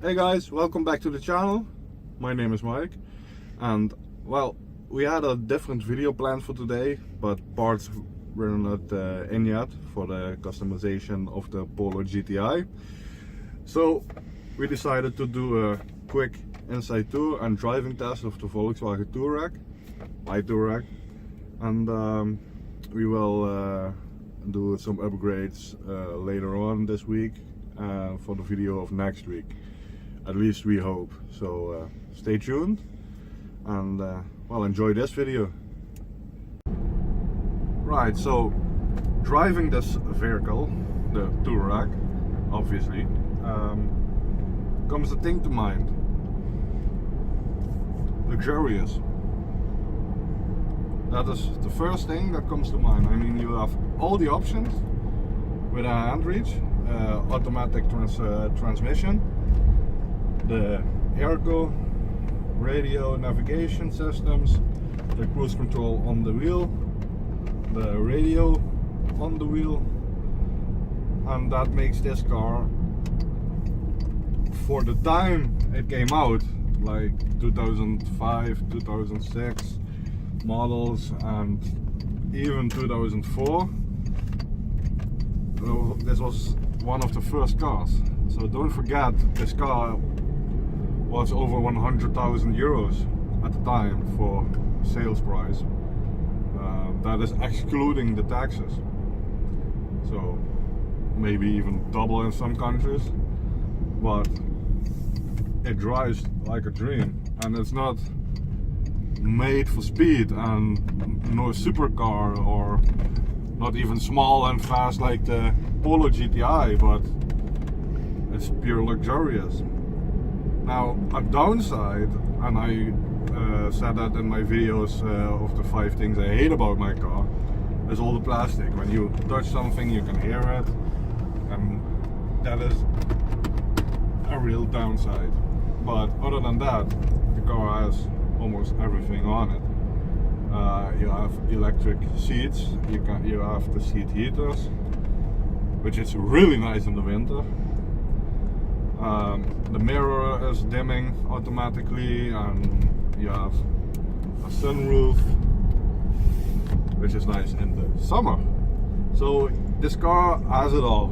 Hey guys, welcome back to the channel. My name is Mike, and well, we had a different video planned for today, but parts were not in yet for the customization of the Polo GTI. So we decided to do a quick inside tour and driving test of the Volkswagen Touareg, my Touareg, and we will do some upgrades later on this week for the video of next week. At least we hope. So stay tuned and well, enjoy this video. Right, so driving this vehicle, the Touareg, obviously, comes a thing to mind. Luxurious. That is the first thing that comes to mind. I mean, you have all the options with a hand reach, automatic transmission, the airco, radio navigation systems, the cruise control on the wheel, the radio on the wheel, and that makes this car, for the time it came out, like 2005, 2006 models, and even 2004, this was one of the first cars. So don't forget, this car was over 100,000 euros at the time for sales price. That is excluding the taxes. So maybe even double in some countries. But it drives like a dream, and it's not made for speed and no supercar, or not even small and fast like the Polo GTI, but it's pure luxurious. Now, a downside, and I said that in my videos of the 5 things I hate about my car, is all the plastic. When you touch something, you can hear it, and that is a real downside. But other than that, the car has almost everything on it. You have electric seats, you have the seat heaters, which is really nice in the winter. The mirror is dimming automatically, and you have a sunroof, which is nice in the summer. So this car has it all,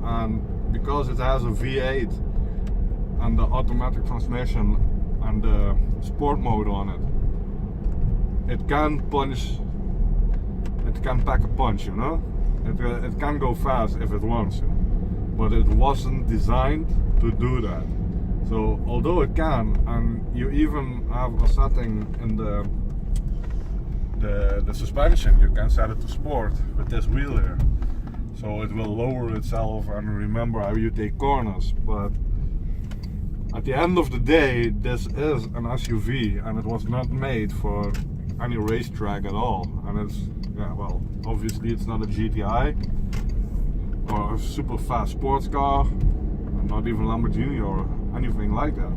and because it has a V8 and the automatic transmission and the sport mode on it, it can pack a punch, you know. It can go fast if it wants to, but it wasn't designed to do that. So although it can, and you even have a setting in the suspension, you can set it to sport with this wheel here, so it will lower itself and remember how you take corners. But at the end of the day, this is an SUV, and it was not made for any racetrack at all. And it's, yeah, well, obviously it's not a GTI or a super fast sports car, not even Lamborghini or anything like that.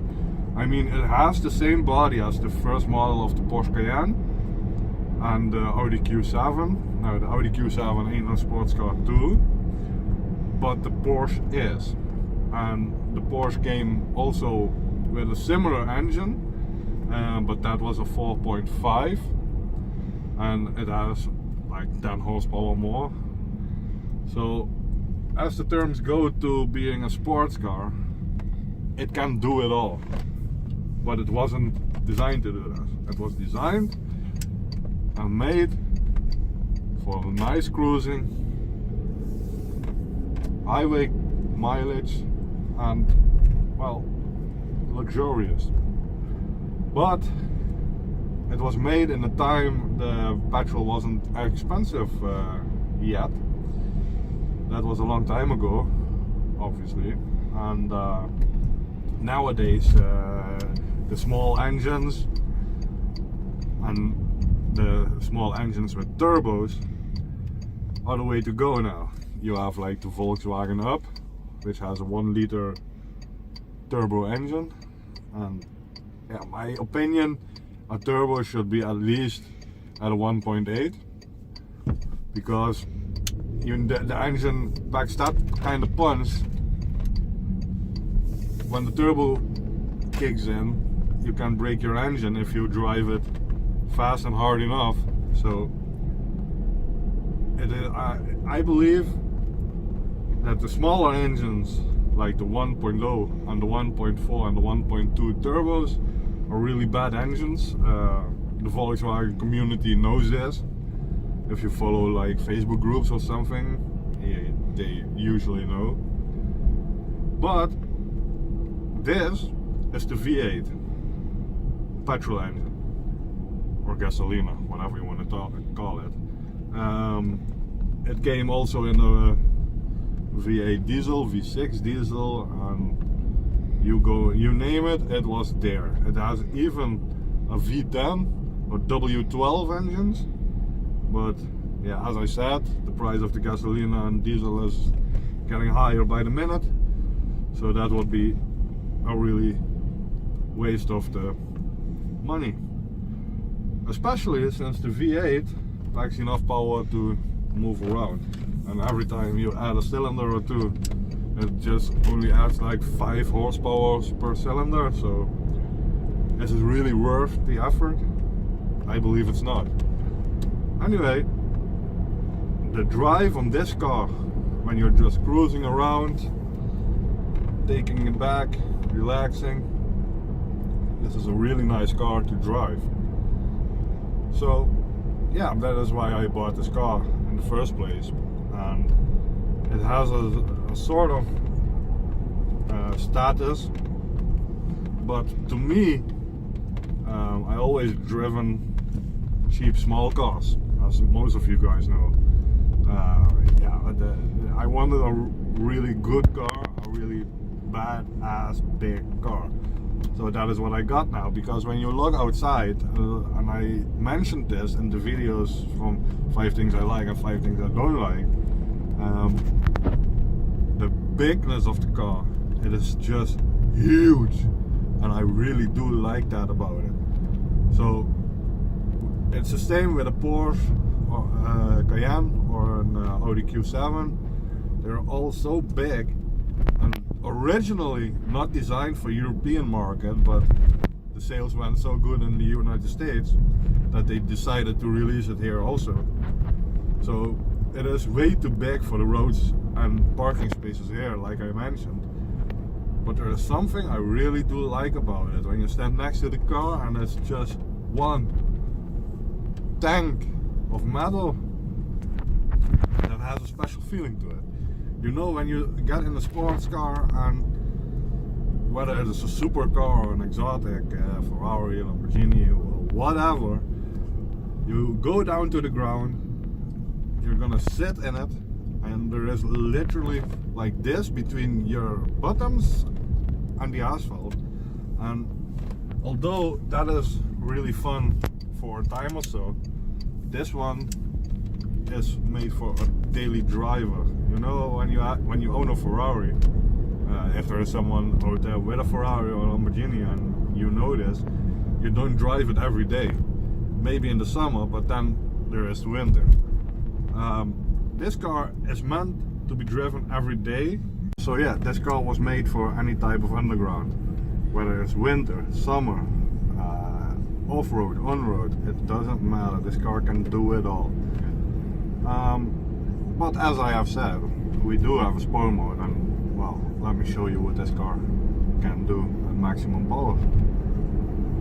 I mean, it has the same body as the first model of the Porsche Cayenne and the Audi Q7. Now, the Audi Q7 ain't no sports car too, but the Porsche is. And the Porsche came also with a similar engine, but that was a 4.5, and it has like 10 horsepower more. So as the terms go to being a sports car, it can do it all, but it wasn't designed to do that. It was designed and made for nice cruising, highway mileage, and, well, luxurious. But it was made in a time the petrol wasn't expensive yet. That was a long time ago, obviously. And nowadays the small engines and the small engines with turbos are the way to go now. You have like the Volkswagen Up, which has a 1-liter turbo engine, and yeah, my opinion, a turbo should be at least at a 1.8, because even the engine packs that kind of punch when the turbo kicks in, you can break your engine if you drive it fast and hard enough. So it is, I believe that the smaller engines like the 1.0 and the 1.4 and the 1.2 turbos are really bad engines. The Volkswagen community knows this. If you follow like Facebook groups or something, they usually know. But this is the V8 petrol engine or gasolina, whatever you want to call it. It came also in a V8 diesel, V6 diesel, and you name it, it was there. It has even a V10 or W12 engines, but yeah, as I said, the price of the gasolina and diesel is getting higher by the minute, so that would be a really waste of the money, especially since the V8 packs enough power to move around, and every time you add a cylinder or two, it just only adds like 5 horsepower per cylinder. So is it really worth the effort? I believe it's not. Anyway, the drive on this car, when you're just cruising around, taking it back, relaxing, this is a really nice car to drive. So yeah, that is why I bought this car in the first place, and it has a sort of status, but to me, I always driven cheap small cars, as most of you guys know. I wanted a really good car, a really badass big car. So that is what I got now, because when you look outside, and I mentioned this in the videos from 5 things I like and 5 things I don't like, the bigness of the car, it is just huge, and I really do like that about it. So it's the same with a Porsche or Cayenne or an Audi Q7. They're all so big, and originally not designed for European market, but the sales went so good in the United States that they decided to release it here also. So it is way too big for the roads and parking spaces here, like I mentioned. But there is something I really do like about it. When you stand next to the car and it's just one tank of metal, that has a special feeling to it. You know, when you get in a sports car, and whether it's a supercar or an exotic, Ferrari, Lamborghini, or whatever, you go down to the ground, you're gonna sit in it, and there is literally like this between your bottoms and the asphalt. And although that is really fun for a time or so, this one is made for a daily driver. You know, when you own a Ferrari, if there is someone out there with a Ferrari or a Lamborghini and you know this, you don't drive it every day. Maybe in the summer, but then there is winter. This car is meant to be driven every day. So yeah, this car was made for any type of underground, whether it's winter, summer, off-road, on-road, it doesn't matter. This car can do it all. But as I have said, we do have a sport mode, and well, let me show you what this car can do at maximum power.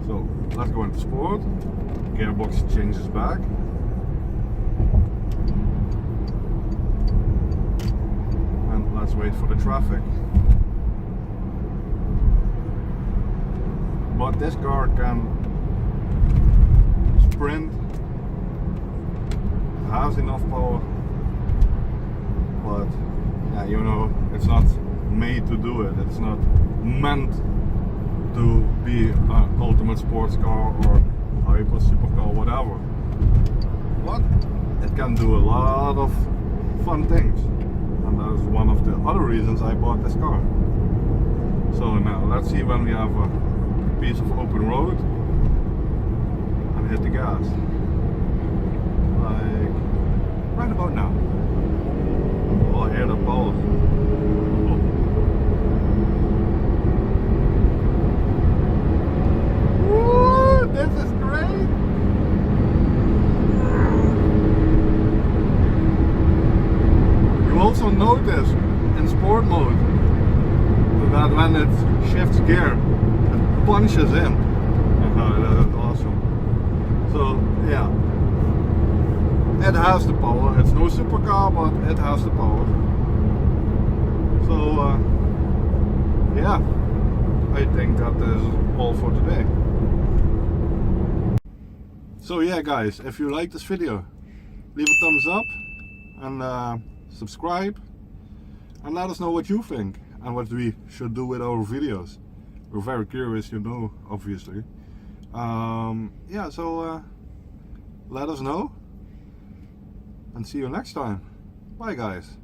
So let's go into sport. Gearbox changes back. And let's wait for the traffic. But this car can sprint, has enough power, but yeah, you know, it's not made to do it. It's not meant to be an ultimate sports car or hyper supercar, whatever. But it can do a lot of fun things, and that is one of the other reasons I bought this car. So now let's see when we have a piece of open road and hit the gas. Like right about now. Oh, I hear the power. Oh. that when it shifts gear, it punches in. That's awesome. So yeah, it has the power. It's no supercar, but it has the power. So yeah, I think that is all for today. So yeah guys, if you like this video, leave a thumbs up and subscribe, and let us know what you think and what we should do with our videos. We're very curious, you know, obviously. Yeah, so let us know, and see you next time. Bye guys.